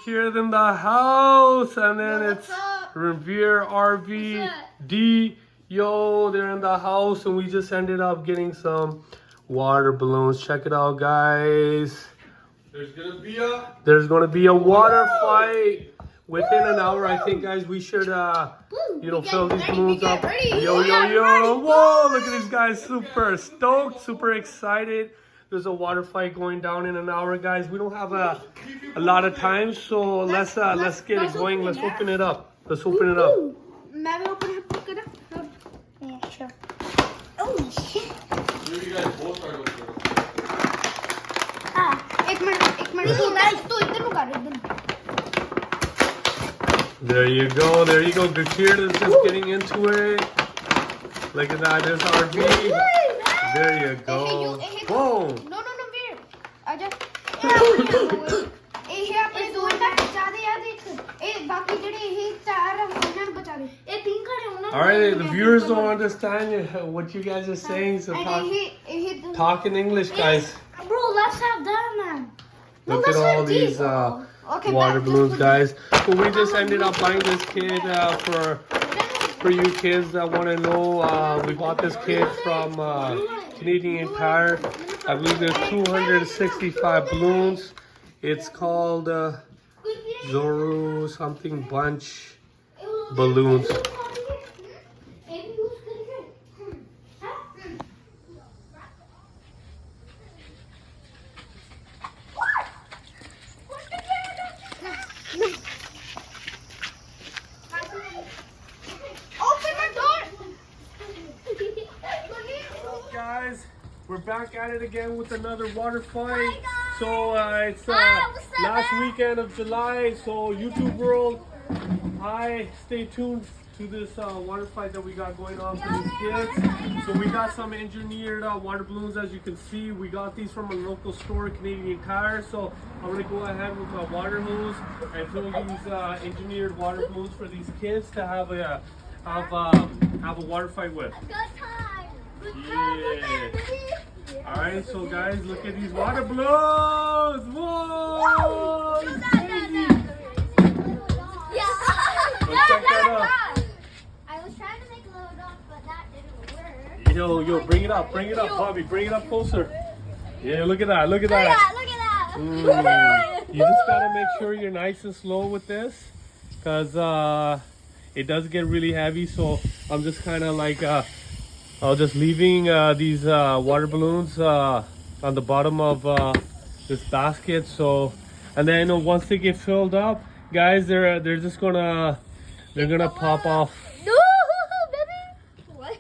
Kid in the house, and then Yo, it's what's up? Revere RV D. Yo, they're in the house, and we just ended up getting some water balloons. Check it out, guys. There's gonna be a water fight within an hour. I think, guys, we should fill these balloons up. Yo. Whoa, look at these guys, super stoked, super excited. There's a water fight going down in an hour, guys. We don't have a lot of time, so let's get it going. Let's open it up. Let's open it up. मैं भी open it up. Yeah, sure. Oh shit. You guys both are going to. एक minute तू इधर को कर इधर. There you go. Gakir is just getting into it. Look at that. There's RV. There you go. Boom. No, weird. आजा. ਇਹ ਆਪਣੇ ਦੋ ਦਾ ਬਚਾ ਦੇ ਯਾਰ ਦੇਖ. ਇਹ ਬਾਕੀ ਜਿਹੜੇ ਇਹ ਚਾਰ ਉਹਨਾਂ ਨੂੰ ਬਚਾ ਦੇ. ਇਹ ਤਿੰਨ ਖੜੇ ਉਹਨਾਂ ਨੂੰ. All right, the viewers don't understand what you guys are saying, so talk in English, guys. Bro, let's have that, man. Look at all these water balloons, guys. So we just ended up buying this kit for you kids that want to know. We bought this kit from Canadian Tire. I believe there's 265 balloons. It's called Zoru something bunch balloons. Guys, we're back at it again with another water fight. So it's last weekend of July. So YouTube world, stay tuned to this water fight that we got going on for these kids. So we got some engineered water balloons, as you can see. We got these from a local store, Canadian Tire. So I'm gonna go ahead with my water hose and fill these engineered water balloons for these kids to have a water fight with. Yeah. All right, so guys, look at these water balloons. Whoa! It's crazy. Let's check that out. I was trying to make a little dog, but that didn't work. Yo, bring it up, Bobby, bring it up closer. Yeah, look at that. Look at that. You just gotta make sure you're nice and slow with this, cause it does get really heavy. So I'm just kind of like just leaving these water balloons on the bottom of this basket. So, and then once they get filled up, guys, they're just gonna pop off. No, baby. What?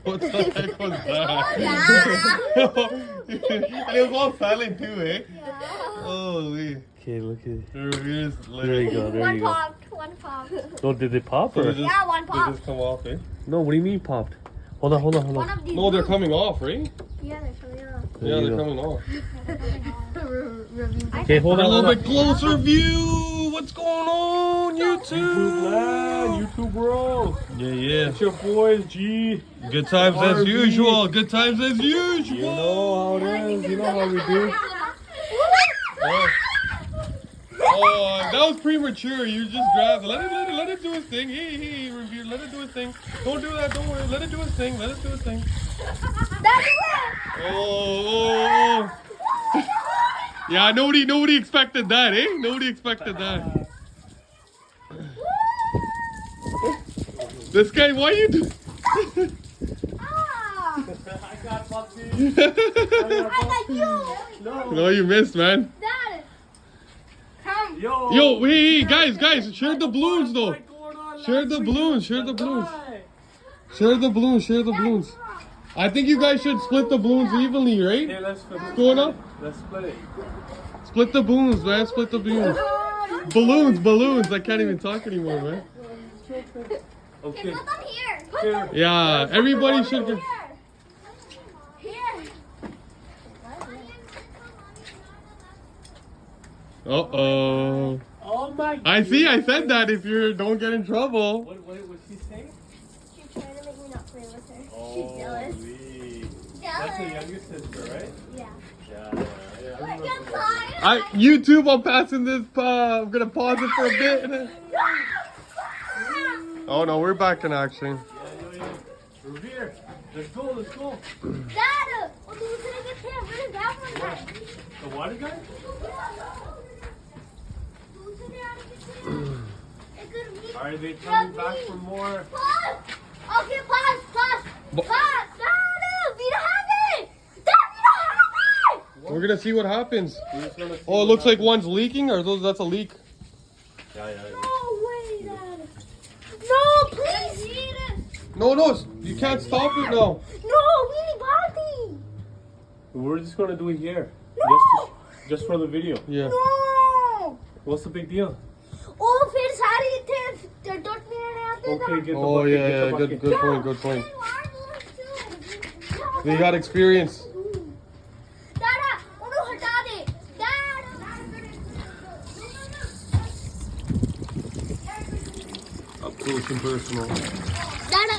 What the heck was that? And it was all falling too, eh? Yeah. Holy. Okay, look at it. There you go. There you go. One popped. Oh, did they pop? Or? Yeah, one They popped. just come off, eh? No, what do you mean popped? Hold on. One of these. No, they're coming off, right? Yeah, they're coming off. Yeah, they're coming off. Okay, hold on. A little bit closer view. What's going on, YouTube YouTube? land, YouTube world. Yeah. It's your boys, G. Good times as RV. usual. Good times as usual. You know how it is. You know how we do. Oh, that was premature. You just grabbed it. Let it do his thing. Hey, review. Let it do his thing. Don't do that. Don't worry. Let it do his thing. That's it. Oh. Yeah, nobody expected that, eh? Nobody expected that. This guy, why you do? Ah, I got puppy. I got you. No, you missed, man. Dad. Come. Yo, Hey, guys, share the balloons though. Share the balloons. I think you guys should split the balloons evenly, right? Hey, let's split it. Going up? Let's split it. Split the balloons, man. Split the balloons. Balloons. I can't even talk anymore, man. Okay. Put them here. Here. Yeah, everybody should get. Here. Uh-oh. Oh my God. I see, I said that if you don't get in trouble. What was she saying? She's trying to make me not play with her. She's jealous. Holy. That's your youngest sister, right? Yeah. Yeah. I remember. YouTube, I'm passing this. I'm gonna pause it for a bit. Oh no, we're back in action. Yeah. Revere, let's go. Dad, what is that one? The water guy? Are they coming back for more? Pause! Okay, pause! But- Pause! No, we don't have it! Dad, we don't have it! We're gonna see what happens. We're just gonna see Oh, it what looks like happens. one's leaking, or that's a leak. Yeah. No way, Dad. No, please! No, you can't stop it now. No, really body! We're just gonna do it here. No! Just for the video. Yeah. No! What's the big deal? Oh, फिर सारे इतने dot में आते हैं Okay, get the Oh bucket, yeah, get the bucket. good point. They got experience. दादा उन्हें हटा दे Up close and personal. दादा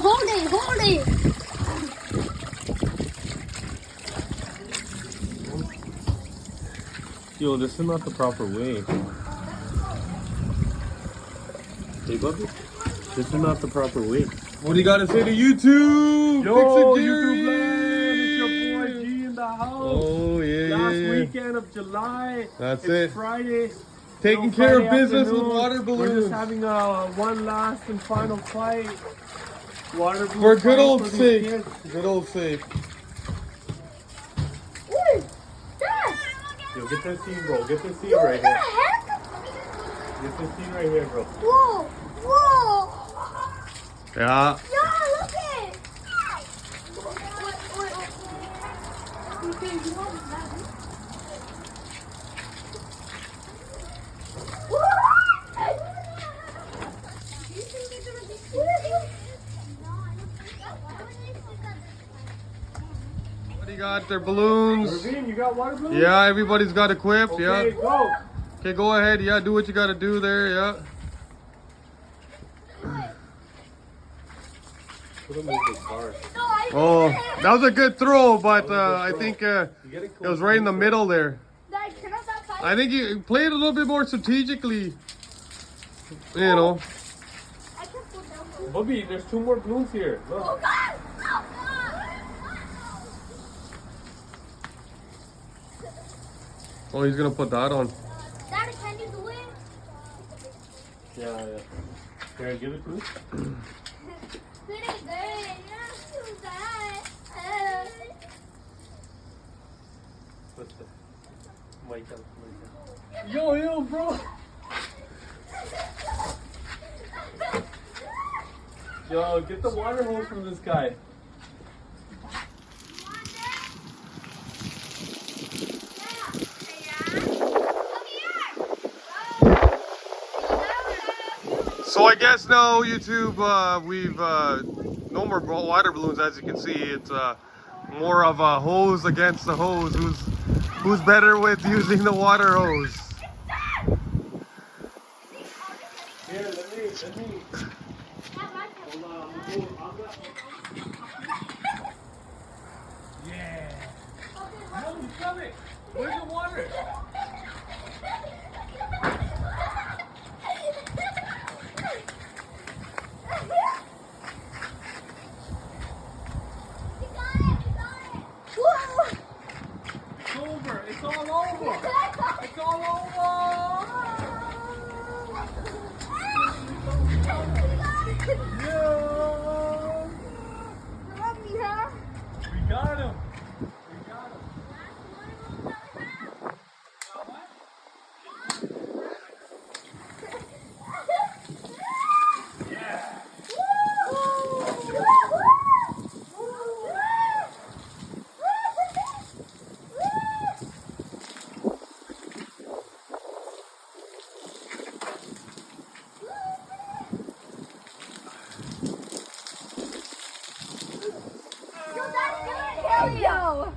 hold it Yo, this is not the proper way. Hey, Bubby. This is not the proper way. What do you gotta say to YouTube? Yo, Fix it, YouTube Gary. land, it's your boy G in the house. Oh yeah, Last yeah. weekend of July. That's it's it. Friday. Taking So care of Friday business with afternoon, water We're balloons. just having a one last and final fight. Water balloon For good fight old for these sake. kids. Good old sake. Yo, get this scene, bro. Get this scene right here. Get this scene right here, bro. Whoa Yeah. yeah look it Everybody got their balloons. Ravine, you got water balloons? Yeah, everybody's got equipped. Okay, Yeah. go. Okay, go ahead. Yeah, do what you gotta do there. Yeah. Put them in the car. Oh, that was a good throw, but I think You get it was right in the middle there. I think you played a little bit more strategically. You know. Bubby, there's 2 more balloons here. Look. Oh, he's gonna put that on. Daddy, can you do it? Yeah. Here, give it to me. Pretty good. Not too bad. What's the mic up? Yo, bro. Yo, get the water hose from this guy. So I guess now YouTube, we've no more water balloons. As you can see, it's more of a hose against the hose. Who's better with using the water hose? Here, let me. Hold on, yeah. No, he's coming. Where's the water? It's over. It's all over. It's all over. Yeah. We got him. Yo,